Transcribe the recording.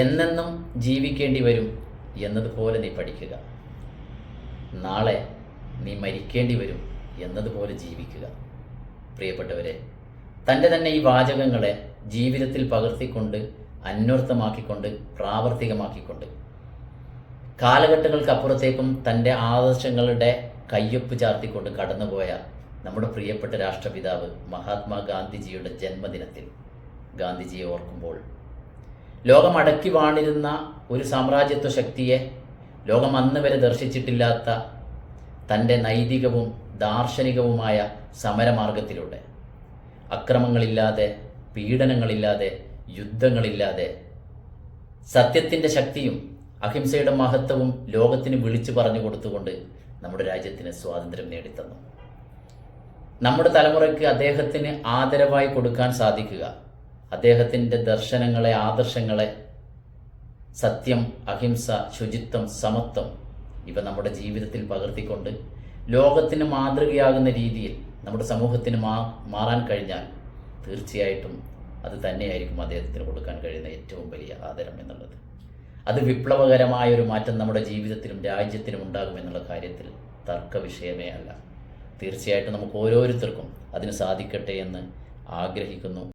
എന്നെന്നും ജീവിക്കേണ്ടി വരും എന്നതുപോലെ നീ പഠിക്കുക. നാളെ നീ മരിക്കേണ്ടി വരും എന്നതുപോലെ ജീവിക്കുക. പ്രിയപ്പെട്ടവരെ, തൻ്റെ തന്നെ ഈ വാചകങ്ങളെ ജീവിതത്തിൽ പകർത്തിക്കൊണ്ട്, അന്വർത്ഥമാക്കിക്കൊണ്ട്, പ്രാവർത്തികമാക്കിക്കൊണ്ട്, കാലഘട്ടങ്ങൾക്കപ്പുറത്തേക്കും തൻ്റെ ആദർശങ്ങളുടെ കയ്യൊപ്പ് ചാർത്തിക്കൊണ്ട് കടന്നുപോയ നമ്മുടെ പ്രിയപ്പെട്ട രാഷ്ട്രപിതാവ് മഹാത്മാഗാന്ധിജിയുടെ ജന്മദിനത്തിൽ ഗാന്ധിജിയെ ഓർക്കുമ്പോൾ, ലോകം അടക്കി വാണിരുന്ന ഒരു സാമ്രാജ്യത്വ ശക്തിയെ ലോകം അന്ന് വരെ ദർശിച്ചിട്ടില്ലാത്ത തൻ്റെ നൈതികവും ദാർശനികവുമായ സമരമാർഗത്തിലൂടെ അക്രമങ്ങളില്ലാതെ, പീഡനങ്ങളില്ലാതെ, യുദ്ധങ്ങളില്ലാതെ സത്യത്തിൻ്റെ ശക്തിയും അഹിംസയുടെ മഹത്വവും ലോകത്തിന് വിളിച്ചു പറഞ്ഞു കൊടുത്തുകൊണ്ട് നമ്മുടെ രാജ്യത്തിന് സ്വാതന്ത്ര്യം നേടിത്തന്നു. നമ്മുടെ തലമുറയ്ക്ക് അദ്ദേഹത്തിന് ആദരവായി കൊടുക്കാൻ സാധിക്കുക, അദ്ദേഹത്തിൻ്റെ ദർശനങ്ങളെ, ആദർശങ്ങളെ, സത്യം, അഹിംസ, ശുചിത്വം, സമത്വം ഇവ നമ്മുടെ ജീവിതത്തിൽ പകർത്തിക്കൊണ്ട് ലോകത്തിന് മാതൃകയാകുന്ന രീതിയിൽ നമ്മുടെ സമൂഹത്തിന് മാറാൻ കഴിഞ്ഞാൽ തീർച്ചയായിട്ടും അത് തന്നെയായിരിക്കും അദ്ദേഹത്തിന് കൊടുക്കാൻ കഴിയുന്ന ഏറ്റവും വലിയ ആദരം എന്നുള്ളത്. അത് വിപ്ലവകരമായൊരു മാറ്റം നമ്മുടെ ജീവിതത്തിലും രാജ്യത്തിനും ഉണ്ടാകുമെന്നുള്ള കാര്യത്തിൽ തർക്ക വിഷയമേ അല്ല. തീർച്ചയായിട്ടും നമുക്ക് ഓരോരുത്തർക്കും അതിന് സാധിക്കട്ടെ എന്ന് ആഗ്രഹിക്കുന്നു.